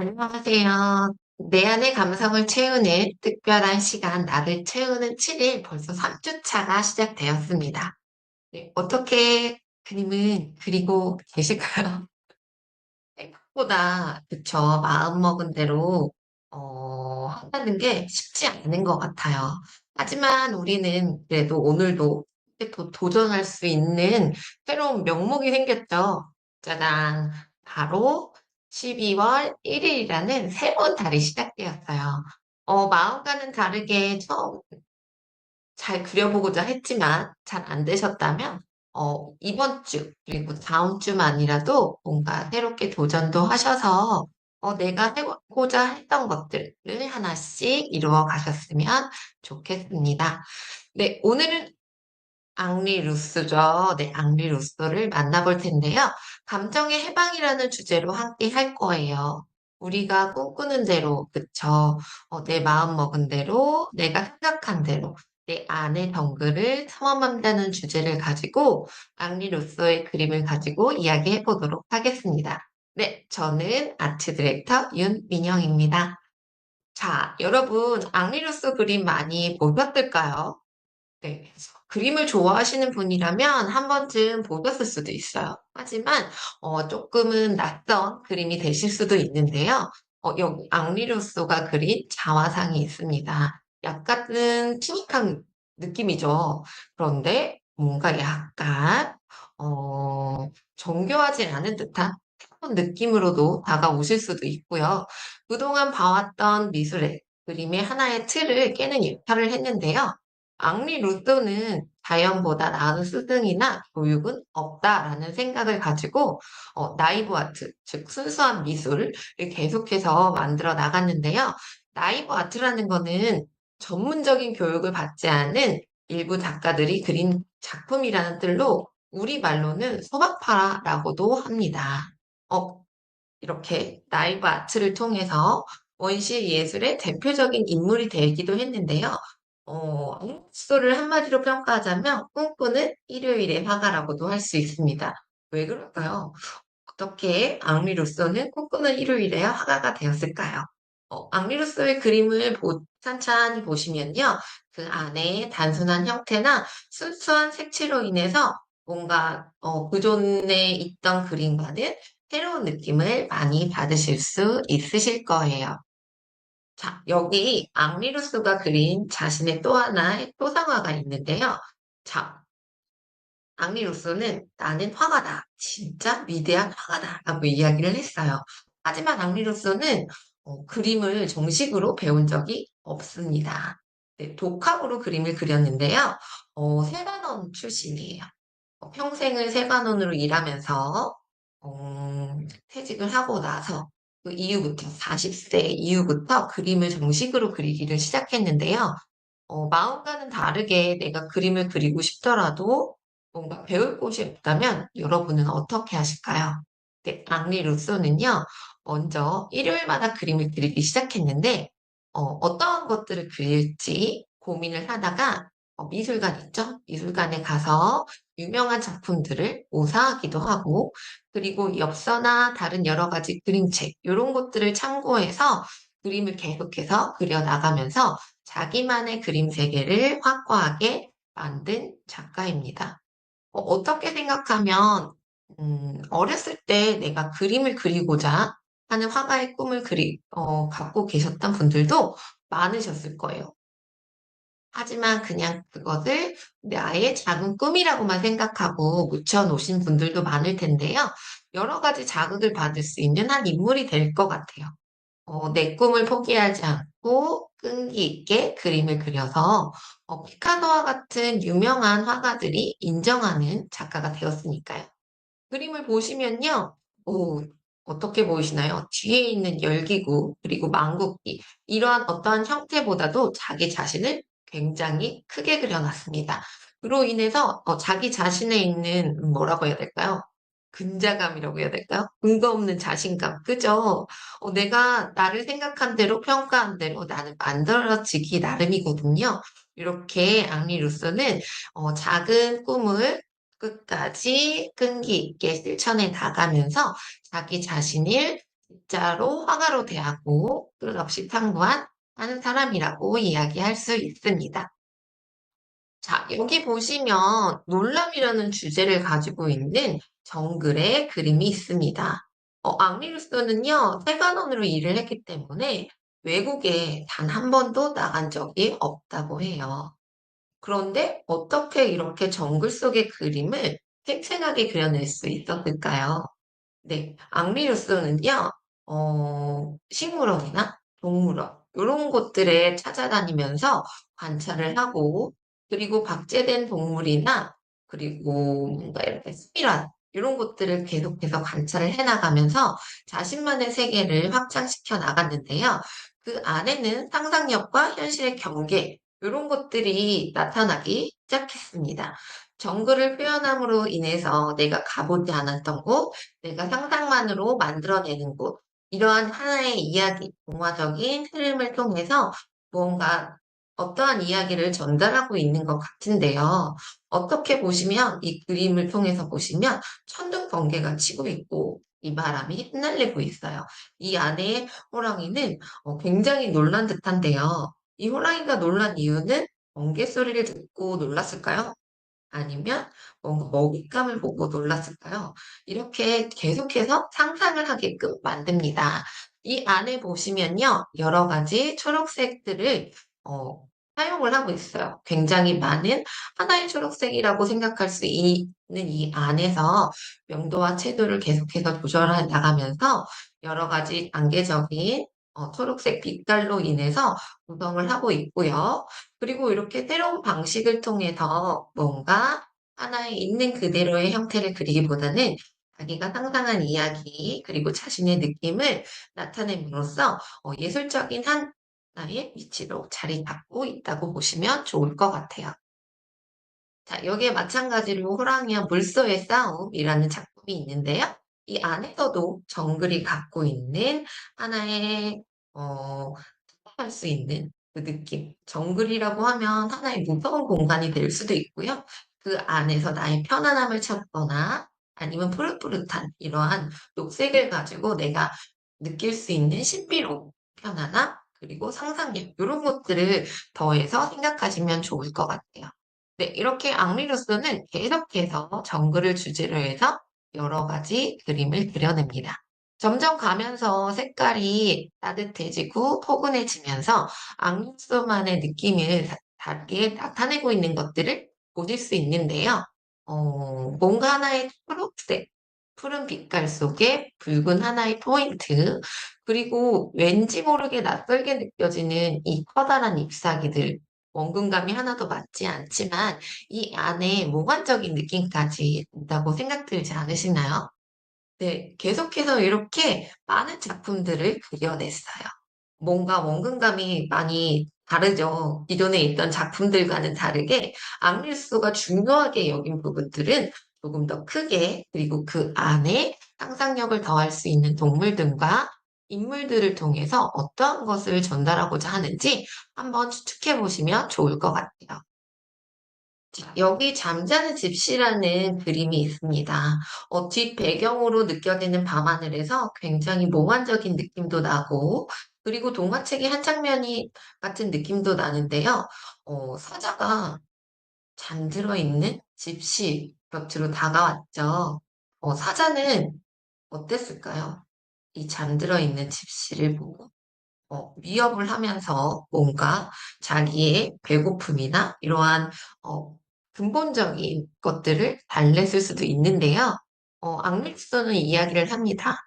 안녕하세요. 내 안의 감성을 채우는 특별한 시간, 나를 채우는 7일, 벌써 3주차가 시작되었습니다. 네, 어떻게 그림은 그리고 계실까요? 생각보다, 그쵸, 마음먹은 대로, 한다는 게 쉽지 않은 것 같아요. 하지만 우리는 그래도 오늘도 또 도전할 수 있는 새로운 명목이 생겼죠. 짜잔. 바로 12월 1일이라는 새로운 달이 시작되었어요. 마음과는 다르게 처음 잘 그려보고자 했지만 잘 안 되셨다면 이번 주 그리고 다음 주만이라도 뭔가 새롭게 도전도 하셔서 내가 해보고자 했던 것들을 하나씩 이루어 가셨으면 좋겠습니다. 네, 오늘은 앙리 루소죠. 네, 앙리 루소를 만나볼 텐데요. 감정의 해방이라는 주제로 함께 할 거예요. 우리가 꿈꾸는 대로, 그쵸? 내 마음 먹은 대로, 내가 생각한 대로, 내 안의 정글을 탐험한다는 주제를 가지고 앙리 루소의 그림을 가지고 이야기해 보도록 하겠습니다. 네, 저는 아트 디렉터 윤민영입니다. 자, 여러분, 앙리 루소 그림 많이 보셨을까요? 네. 그림을 좋아하시는 분이라면 한 번쯤 보셨을 수도 있어요. 하지만 조금은 낯선 그림이 되실 수도 있는데요. 여기 앙리루소가 그린 자화상이 있습니다. 약간은 투박한 느낌이죠. 그런데 뭔가 약간 정교하지 않은 듯한 그런 느낌으로도 다가오실 수도 있고요. 그동안 봐왔던 미술의 그림의 하나의 틀을 깨는 역할을 했는데요. 앙리 루소는 자연보다 나은 스승이나 교육은 없다라는 생각을 가지고 나이브 아트, 즉 순수한 미술을 계속해서 만들어 나갔는데요. 나이브 아트라는 거는 전문적인 교육을 받지 않은 일부 작가들이 그린 작품이라는 뜻로 우리말로는 소박파라고도 합니다. 어, 이렇게 나이브 아트를 통해서 원시 예술의 대표적인 인물이 되기도 했는데요. 앙리루소를 한마디로 평가하자면 꿈꾸는 일요일의 화가라고도 할 수 있습니다. 왜 그럴까요? 어떻게 앙리루소는 꿈꾸는 일요일의 화가가 되었을까요? 앙리루소의 그림을 찬찬히 보시면요. 그 안에 단순한 형태나 순수한 색채로 인해서 뭔가 그전에 있던 그림과는 새로운 느낌을 많이 받으실 수 있으실 거예요. 자, 여기 앙리루스가 그린 자신의 또 하나의 또상화가 있는데요. 자, 앙리루스는 나는 화가다. 진짜 위대한 화가다. 라고 이야기를 했어요. 하지만 앙리루스는 그림을 정식으로 배운 적이 없습니다. 네, 독학으로 그림을 그렸는데요. 세관원 출신이에요. 평생을 세관원으로 일하면서 퇴직을 하고 나서 그 이후부터 40세 이후부터 그림을 정식으로 그리기를 시작했는데요. 마음과는 다르게 내가 그림을 그리고 싶더라도 뭔가 배울 곳이 없다면 여러분은 어떻게 하실까요? 네, 앙리 루소는요, 먼저 일요일마다 그림을 그리기 시작했는데, 어떠한 것들을 그릴지 고민을 하다가 미술관 있죠? 미술관에 가서 유명한 작품들을 모사하기도 하고, 그리고 엽서나 다른 여러 가지 그림책, 이런 것들을 참고해서 그림을 계속해서 그려나가면서 자기만의 그림 세계를 확고하게 만든 작가입니다. 어떻게 생각하면, 어렸을 때 내가 그림을 그리고자 하는 화가의 꿈을 갖고 계셨던 분들도 많으셨을 거예요. 하지만 그냥 그것을 나의 작은 꿈이라고만 생각하고 묻혀놓으신 분들도 많을 텐데요. 여러 가지 자극을 받을 수 있는 한 인물이 될 것 같아요. 내 꿈을 포기하지 않고 끈기 있게 그림을 그려서 피카소와 같은 유명한 화가들이 인정하는 작가가 되었으니까요. 그림을 보시면요. 오, 어떻게 보이시나요? 뒤에 있는 열기구, 그리고 망국기, 이러한 어떠한 형태보다도 자기 자신을 굉장히 크게 그려놨습니다. 그로 인해서 자기 자신에 있는 뭐라고 해야 될까요? 근자감이라고 해야 될까요? 근거 없는 자신감, 그죠? 내가 나를 생각한 대로 평가한 대로 나는 만들어지기 나름이거든요. 이렇게 앙리 루소는 작은 꿈을 끝까지 끈기 있게 실천해 나가면서 자기 자신을 진짜로 화가로 대하고 끝없이 탐구한 하는 사람이라고 이야기할 수 있습니다. 자, 여기 보시면 놀람이라는 주제를 가지고 있는 정글의 그림이 있습니다. 앙리루스는요, 세관원으로 일을 했기 때문에 외국에 단 한 번도 나간 적이 없다고 해요. 그런데 어떻게 이렇게 정글 속의 그림을 생생하게 그려낼 수 있었을까요? 네, 앙리루스는요, 식물원이나 동물원, 이런 곳들에 찾아다니면서 관찰을 하고, 그리고 박제된 동물이나, 그리고 뭔가 이렇게 스피란, 이런 것들을 계속해서 관찰을 해나가면서 자신만의 세계를 확장시켜 나갔는데요. 그 안에는 상상력과 현실의 경계, 이런 것들이 나타나기 시작했습니다. 정글을 표현함으로 인해서 내가 가보지 않았던 곳, 내가 상상만으로 만들어내는 곳, 이러한 하나의 이야기, 동화적인 흐름을 통해서 무언가 어떠한 이야기를 전달하고 있는 것 같은데요. 어떻게 보시면 이 그림을 통해서 보시면 천둥 번개가 치고 있고 이 바람이 흩날리고 있어요. 이 안에 호랑이는 굉장히 놀란 듯한데요. 이 호랑이가 놀란 이유는 번개 소리를 듣고 놀랐을까요? 아니면 뭔가 먹잇감을 보고 놀랐을까요? 이렇게 계속해서 상상을 하게끔 만듭니다. 이 안에 보시면요. 여러 가지 초록색들을 어, 사용을 하고 있어요. 굉장히 많은 하나의 초록색이라고 생각할 수 있는 이 안에서 명도와 채도를 계속해서 조절해 나가면서 여러 가지 단계적인 초록색 빛깔로 인해서 구성을 하고 있고요. 그리고 이렇게 새로운 방식을 통해서 뭔가 하나의 있는 그대로의 형태를 그리기보다는 자기가 상상한 이야기, 그리고 자신의 느낌을 나타냄으로써 예술적인 하나의 위치로 자리 잡고 있다고 보시면 좋을 것 같아요. 자, 여기에 마찬가지로 호랑이와 물소의 싸움이라는 작품이 있는데요. 이 안에서도 정글이 갖고 있는 하나의 할 수 있는 그 느낌. 정글이라고 하면 하나의 무서운 공간이 될 수도 있고요. 그 안에서 나의 편안함을 찾거나 아니면 푸릇푸릇한 이러한 녹색을 가지고 내가 느낄 수 있는 신비로움, 편안함, 그리고 상상력 이런 것들을 더해서 생각하시면 좋을 것 같아요. 네, 이렇게 앙리루스는 계속해서 정글을 주제로 해서 여러 가지 그림을 그려냅니다. 점점 가면서 색깔이 따뜻해지고 포근해지면서 앙리루스만의 느낌을 다르게 나타내고 있는 것들을 보실 수 있는데요. 뭔가 하나의 초록색, 푸른 빛깔 속에 붉은 하나의 포인트, 그리고 왠지 모르게 낯설게 느껴지는 이 커다란 잎사귀들, 원근감이 하나도 맞지 않지만 이 안에 몽환적인 느낌까지 든다고 생각 들지 않으시나요? 네, 계속해서 이렇게 많은 작품들을 그려냈어요. 뭔가 원근감이 많이 다르죠. 기존에 있던 작품들과는 다르게 앙리수가 중요하게 여긴 부분들은 조금 더 크게 그리고 그 안에 상상력을 더할 수 있는 동물들과 인물들을 통해서 어떠한 것을 전달하고자 하는지 한번 추측해 보시면 좋을 것 같아요. 자, 여기 잠자는 집시라는 그림이 있습니다. 뒷 배경으로 느껴지는 밤하늘에서 굉장히 몽환적인 느낌도 나고, 그리고 동화책의 한 장면이 같은 느낌도 나는데요. 사자가 잠들어 있는 집시 곁으로 다가왔죠. 사자는 어땠을까요? 이 잠들어 있는 집시를 보고. 위협을 하면서 뭔가 자기의 배고픔이나 이러한 근본적인 것들을 달랬을 수도 있는데요. 앙리스는 이야기를 합니다.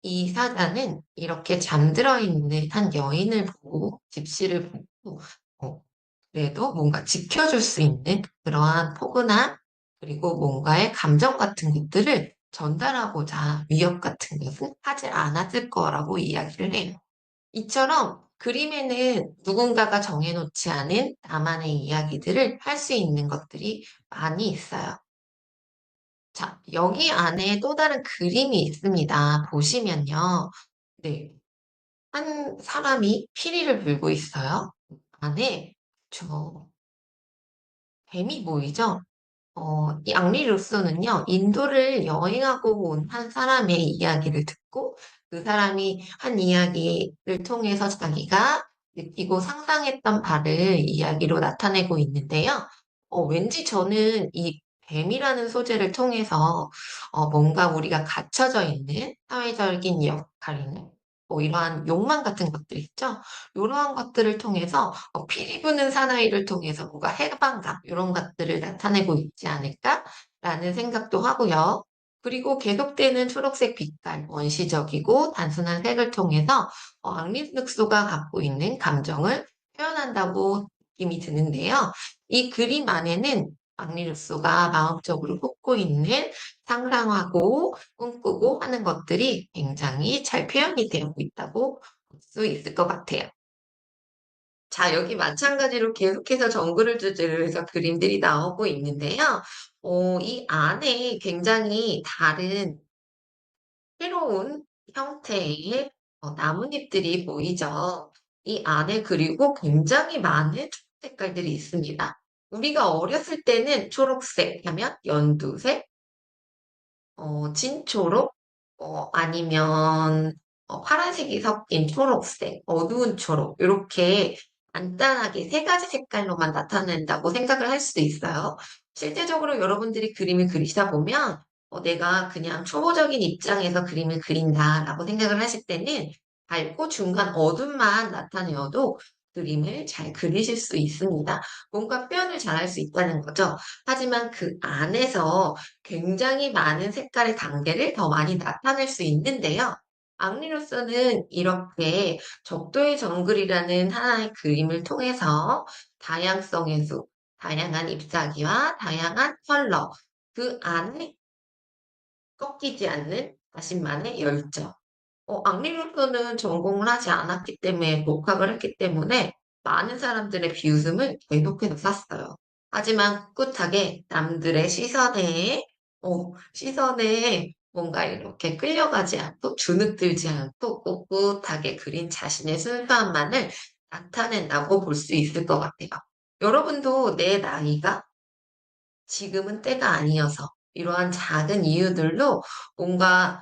이 사자는 이렇게 잠들어 있는 한 여인을 보고 집시를 보고 어, 그래도 뭔가 지켜줄 수 있는 그러한 포근함 그리고 뭔가의 감정 같은 것들을 전달하고자 위협 같은 것은 하지 않았을 거라고 이야기를 해요. 이처럼 그림에는 누군가가 정해놓지 않은 나만의 이야기들을 할 수 있는 것들이 많이 있어요. 자, 여기 안에 또 다른 그림이 있습니다. 보시면요. 네. 한 사람이 피리를 불고 있어요. 안에 저 뱀이 보이죠? 이 앙리 루소는요, 인도를 여행하고 온 한 사람의 이야기를 듣고 그 사람이 한 이야기를 통해서 자기가 느끼고 상상했던 바를 이야기로 나타내고 있는데요. 왠지 저는 이 뱀이라는 소재를 통해서 뭔가 우리가 갇혀져 있는 사회적인 역할이나 뭐 이러한 욕망 같은 것들 있죠? 이러한 것들을 통해서 피리 부는 사나이를 통해서 뭔가 해방감 이런 것들을 나타내고 있지 않을까라는 생각도 하고요. 그리고 계속되는 초록색 빛깔, 원시적이고 단순한 색을 통해서 앙리스소가 갖고 있는 감정을 표현한다고 느낌이 드는데요. 이 그림 안에는 앙리루소가 마음적으로 품고 있는 상상하고 꿈꾸고 하는 것들이 굉장히 잘 표현이 되고 있다고 볼 수 있을 것 같아요. 자, 여기 마찬가지로 계속해서 정글을 주제로 해서 그림들이 나오고 있는데요. 이 안에 굉장히 다른 새로운 형태의 나뭇잎들이 보이죠. 이 안에 그리고 굉장히 많은 초록 색깔들이 있습니다. 우리가 어렸을 때는 초록색 하면 연두색, 진초록, 아니면 파란색이 섞인 초록색, 어두운 초록, 이렇게 간단하게 세 가지 색깔로만 나타낸다고 생각을 할 수도 있어요. 실제적으로 여러분들이 그림을 그리시다 보면, 내가 그냥 초보적인 입장에서 그림을 그린다라고 생각을 하실 때는 밝고 중간 어둠만 나타내어도 그림을 잘 그리실 수 있습니다. 뭔가 표현을 잘 할 수 있다는 거죠. 하지만 그 안에서 굉장히 많은 색깔의 단계를 더 많이 나타낼 수 있는데요. 앙리로서는 이렇게 적도의 정글이라는 하나의 그림을 통해서 다양성의 수, 다양한 잎사귀와 다양한 컬러, 그 안에 꺾이지 않는 자신만의 열정. 앙리로서는 전공을 하지 않았기 때문에 복학을 했기 때문에 많은 사람들의 비웃음을 계속해서 샀어요. 하지만 꿋꿋하게 남들의 시선에 뭔가 이렇게 끌려가지 않고 주눅들지 않고 꿋꿋하게 그린 자신의 순수함만을 나타낸다고 볼 수 있을 것 같아요. 여러분도 내 나이가 지금은 때가 아니어서 이러한 작은 이유들로 뭔가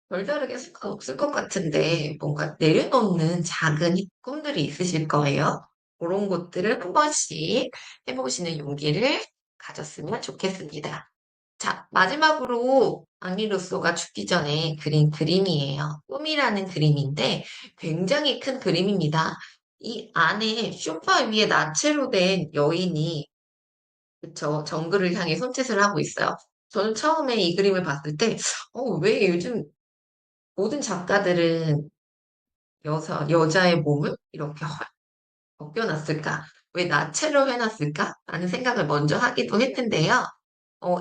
별다르게 상관없을 것 같은데 뭔가 내려놓는 작은 꿈들이 있으실 거예요. 그런 것들을 한 번씩 해보시는 용기를 가졌으면 좋겠습니다. 자, 마지막으로 앙리로소가 죽기 전에 그린 그림이에요. 꿈이라는 그림인데 굉장히 큰 그림입니다. 이 안에 소파 위에 나체로 된 여인이 그쵸, 정글을 향해 손짓을 하고 있어요. 저는 처음에 이 그림을 봤을 때, 왜 요즘 모든 작가들은 여자의 몸을 이렇게 벗겨놨을까? 왜 나체로 해놨을까? 라는 생각을 먼저 하기도 했는데요.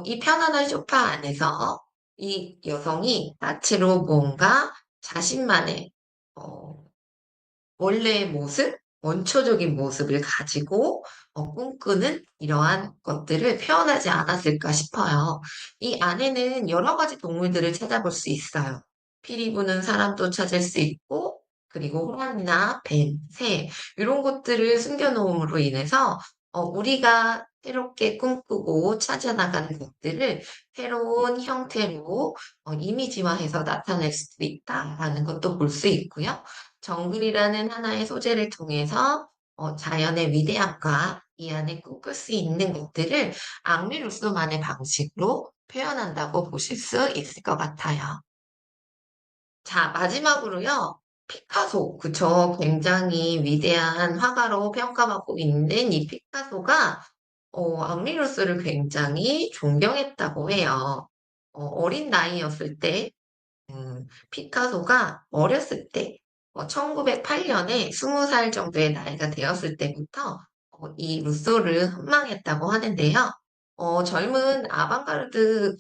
이 편안한 소파 안에서 이 여성이 나체로 뭔가 자신만의 어, 원래의 모습, 원초적인 모습을 가지고 꿈꾸는 이러한 것들을 표현하지 않았을까 싶어요. 이 안에는 여러 가지 동물들을 찾아볼 수 있어요. 피리 부는 사람도 찾을 수 있고, 그리고 호랑이나 뱀, 새, 이런 것들을 숨겨놓음으로 인해서 우리가 새롭게 꿈꾸고 찾아나가는 것들을 새로운 형태로 이미지화해서 나타낼 수도 있다라는 것도 볼 수 있고요. 정글이라는 하나의 소재를 통해서 자연의 위대함과 이 안에 꿈꿀 수 있는 것들을 앙리루소만의 방식으로 표현한다고 보실 수 있을 것 같아요. 자, 마지막으로요. 피카소, 그쵸. 굉장히 위대한 화가로 평가받고 있는 이 피카소가 앙리루스를 굉장히 존경했다고 해요. 어린 나이였을 때 피카소가 어렸을 때, 1908년에 20살 정도의 나이가 되었을 때부터 이 루소를 선망했다고 하는데요. 젊은 아방가르드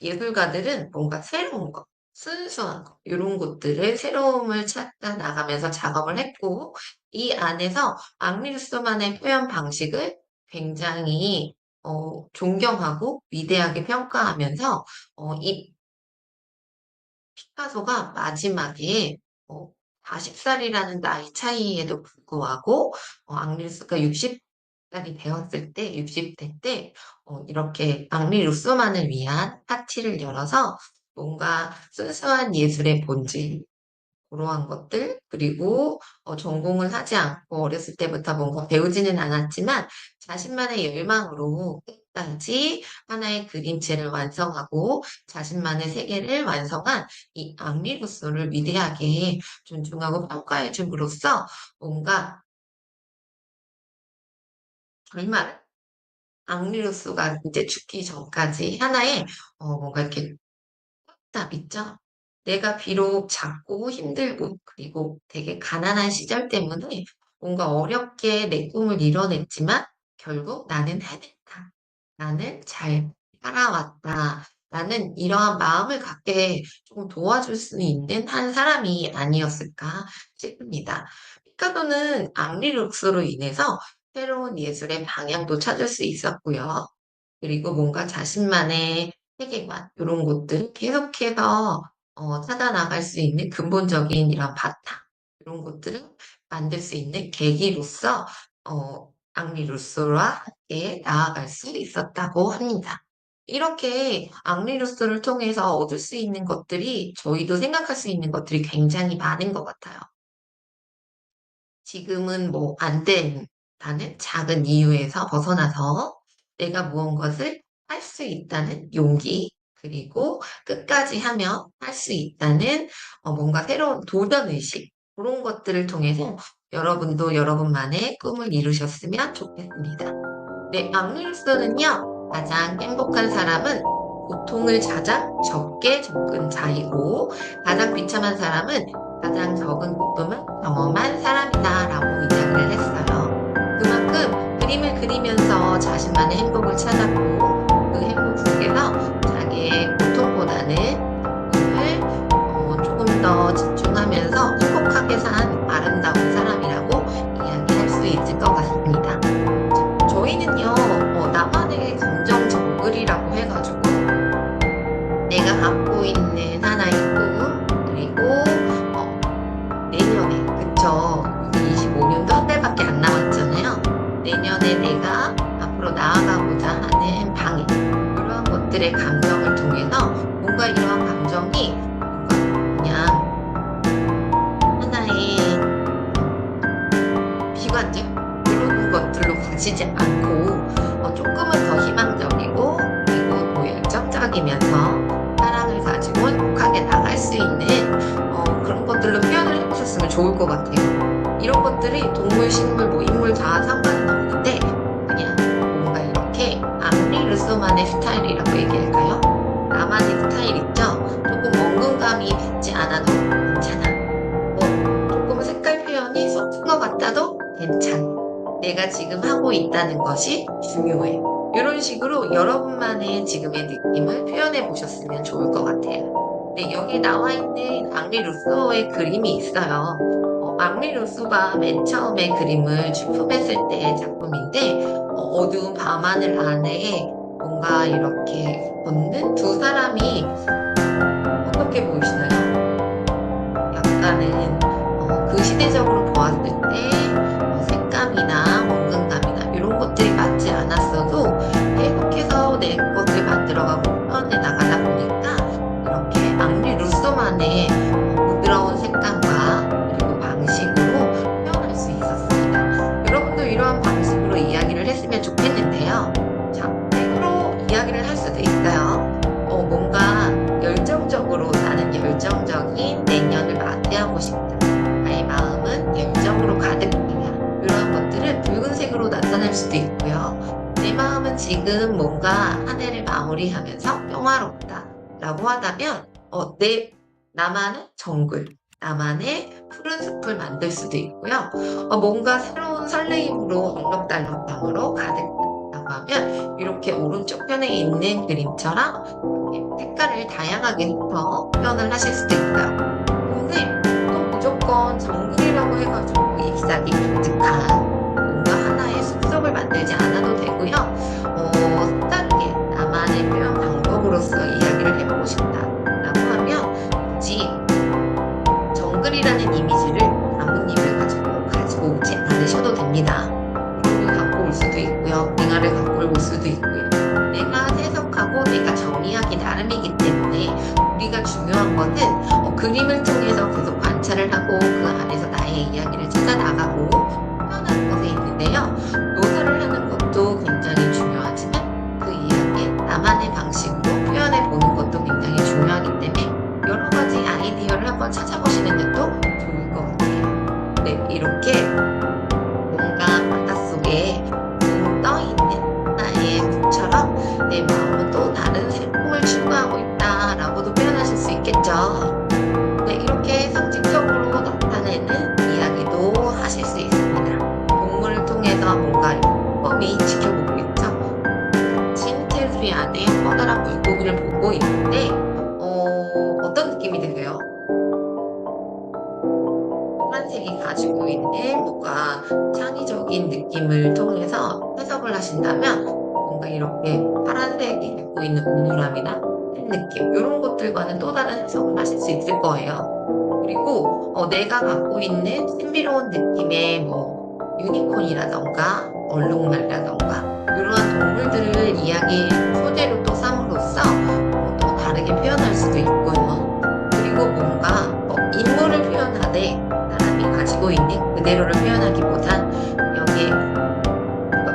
예술가들은 뭔가 새로운 거, 순수한 거, 이런 것들을 새로움을 찾아 나가면서 작업을 했고, 이 안에서 앙리루소만의 표현 방식을 굉장히 존경하고 위대하게 평가하면서 이 피카소가 마지막에 어, 40살이라는 나이 차이에도 불구하고 앙리수가 살이 되었을 때 60대 때 이렇게 앙리 루소만을 위한 파티를 열어서 뭔가 순수한 예술의 본질 그러한 것들 그리고 전공을 하지 않고 어렸을 때부터 뭔가 배우지는 않았지만 자신만의 열망으로 끝까지 하나의 그림체를 완성하고 자신만의 세계를 완성한 이 앙리 루소를 위대하게 존중하고 평가해 줌으로써 뭔가 정말 앙리 루소가 이제 죽기 전까지 하나의 뭔가 이렇게 답 있죠? 내가 비록 작고 힘들고 그리고 되게 가난한 시절 때문에 뭔가 어렵게 내 꿈을 이뤄냈지만 결국 나는 해냈다. 나는 잘 살아왔다. 나는 이러한 마음을 갖게 조금 도와줄 수 있는 한 사람이 아니었을까 싶습니다. 피카소는 앙리 룩스로 인해서 새로운 예술의 방향도 찾을 수 있었고요. 그리고 뭔가 자신만의 세계관, 이런 것들 계속해서 찾아 나갈 수 있는 근본적인 이런 바탕, 이런 것들을 만들 수 있는 계기로서 앙리 루소와 함께 나아갈 수 있었다고 합니다. 이렇게 앙리 루소를 통해서 얻을 수 있는 것들이 저희도 생각할 수 있는 것들이 굉장히 많은 것 같아요. 지금은 뭐 안 된다는 작은 이유에서 벗어나서 내가 무언가를 할 수 있다는 용기, 그리고 끝까지 하면 할 수 있다는 뭔가 새로운 도전의식, 그런 것들을 통해서 여러분도 여러분만의 꿈을 이루셨으면 좋겠습니다. 네, 앙리루스는요, 가장 행복한 사람은 고통을 가장 적게 겪은 자이고, 가장 비참한 사람은 가장 적은 고통을 경험한 사람이다라고 이야기를 했어요. 그만큼 그림을 그리면서 자신만의 행복을 찾았고, 그 행복 속에서 자기의 고통보다는 꿈을 조금 더 집중하면서 행복하게 산 아름다운 사람이라고 이야기할 수 있을 것 같습니다. 저희는요, 나만의 감정 정글이라고 해가지고, 내가 갖고 있는 하나의 꿈, 그리고, 내년에, 그쵸. 25년도 한 달밖에 안 남았잖아요. 내년에 내가 앞으로 나아가고자 하는 방향, 이러한 것들의 감정을 통해서, 뭔가 이러한 감정이, 뭔가 그냥, 하나의 비관적? 그런 것들로 가지지 않고 조금은 더 희망적이고 그리고 또 열정적이면서 사랑을 가지고 행복하게 나갈 수 있는 그런 것들로 표현을 해보셨으면 좋을 것 같아요. 이런 것들이 동물, 식물, 뭐 인물 다 상관은 없는데 그냥 뭔가 이렇게 앙리 르소만의 스타일이라고 얘기할까요? 나만의 스타일 있죠? 조금 원근감이 있지 않아도 괜찮아. 조금 색깔 표현이 섞은 것 같아도 괜찮아. 내가 지금 하고 있다는 것이 중요해. 이런 식으로 여러분만의 지금의 느낌을 표현해 보셨으면 좋을 것 같아요. 네, 여기 나와 있는 앙리 루소의 그림이 있어요. 앙리 루소가 맨 처음에 그림을 출품했을 때 작품인데 어두운 밤하늘 안에 뭔가 이렇게 걷는 두 사람이 어떻게 보이시나요? 약간은 그 시대적으로 보았을 때 색감이나 원근감이나 이런 것들이 맞지 않았어도 계속해서 내 것을 만들어가고 표현해 나가다 보니까 이렇게 앙리 루소만의 부드러운 색감과 그리고 방식으로 표현할 수 있었습니다. 여러분도 이러한 방식으로 이야기를 했으면 좋겠는데요. 자, 책으로 이야기를 할 수도 있어요. 뭔가 열정적으로 나는 열정적인 내년을 맞이하고 싶다. 나의 마음은 열정으로 가득해야. 이런 것들은 붉은색으로 나타날 수도 있고요. 내 마음은 지금 뭔가 한 해를 마무리하면서 평화롭다. 라고 하다면 나만의 정글, 나만의 푸른 숲을 만들 수도 있고요. 뭔가 새로운 설레임으로 알록달록함으로 가득하다고 하면 이렇게 오른쪽 편에 있는 그림처럼 색깔을 다양하게 해서 표현을 하실 수도 있어요. 근데 또 무조건 정글이라고 해가지고 잎사귀 가득한 뭔가 하나의 숲속을 만들지 않아도 되고요. 다르게 나만의 표현 방법으로서 이야기를 해보고 싶다라고 하면 굳이 정글이라는 이미지를 나뭇잎을 가지고 오지 않으셔도 됩니다. 그런 걸 갖고 올 올 수도 있고요. 빙하를 갖고 올 수도 있고요. 내가 해석하고 내가 정의하기 나름이기 때문에 우리가 중요한 것은 그림을 통해서 계속 관찰을 하고 그 안에서 나의 이야기를 찾아 나가고 표현하는 것에 있는데요. 묘사를 하는 것도 굉장히 중요하지만 그 이야기에 나만의 방식으로 표현해 보는 것도 굉장히 중요하기 때문에 여러 가지 아이디어를 한번 찾아보시는 것도 좋을 것 같아요. 네, 이렇게 뭔가 바닷속에 붕 떠있는 하나의 구처럼 내 마음은 또 다른 새로움을 추구하고 있다라고도 표현하실 수 있겠죠. 네, 이렇게 상징적으로 나타내는 이야기도 하실 수 있습니다. 동물을 통해서 뭔가 꼼꼼히 지켜보고 있죠. 진 테두리 안에 커다란 물고기를 보고 있는데 어떤 느낌이 드세요? 파란색이 가지고 있는 뭔가 창의적인 느낌을 통해서 해석을 하신다면 뭔가 이렇게 파란색이 갖고 있는 우물함이나 큰 느낌 이런 것들과는 또 다른 해석을 하실 수 있을 거예요. 그리고 내가 갖고 있는 신비로운 느낌의 뭐 유니콘이라던가 얼룩말이라던가 이러한 동물들을 이야기 소재로 또 삼으로써 또 다르게 표현할 수도 있고요. 그리고 뭔가 인물을 표현하되 사람이 가지고 있는 그대로를 표현하기보단 여기에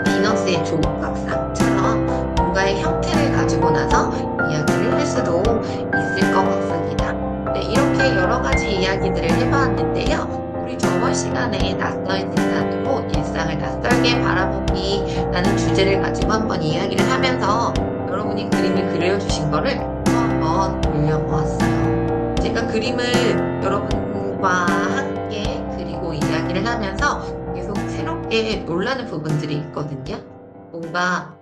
비너스의 조각상처럼 뭔가의 형태를 가지고 나서 이야기를 할 수도 있을 것 같습니다. 네, 이렇게 여러 가지 이야기들을 해봤는데요. 우리 저번 시간에 낯선 세상으로 일상을 낯설게 바라보기라는 주제를 가지고 한번 이야기를 하면서 여러분이 그림을 그려주신 거를 또 한번 올려보았어요. 제가 그림을 여러분과 함께 그리고 이야기를 하면서 계속 새롭게 놀라는 부분들이 있거든요. 뭔가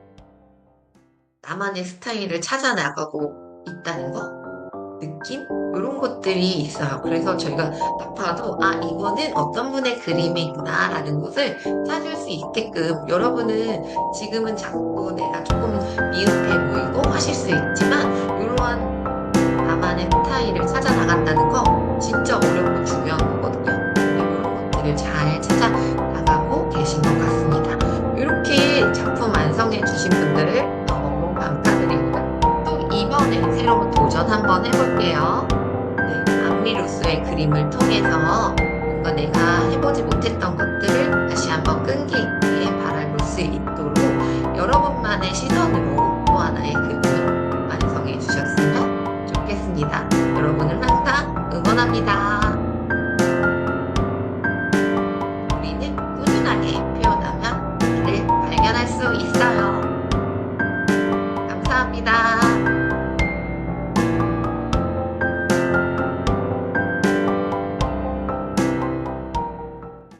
나만의 스타일을 찾아 나가고 있다는 거, 느낌? 이런 것들이 있어요. 그래서 저희가 딱 봐도 이거는 어떤 분의 그림이구나 라는 것을 찾을 수 있게끔 여러분은 지금은 자꾸 내가 조금 미흡해 보이고 하실 수 있지만 이러한 나만의 스타일을 찾아 나간다는 거 진짜 어렵고 중요한 거거든요. 이런 것들을 잘 찾아 나가고 계신 것 같습니다. 이렇게 작품 완성해 주신 분들을 너무 감사드립니다. 또 이번에 새로운 도전 한번 해볼게요. 네, 앙리 루소의 그림을 통해서 뭔가 내가 해보지 못했던 것들을 다시 한번 끈기 있게 바라볼 수 있도록 여러분만의 시선으로 또 하나의 그림을 완성해 주셨으면 좋겠습니다. 여러분을 항상 응원합니다.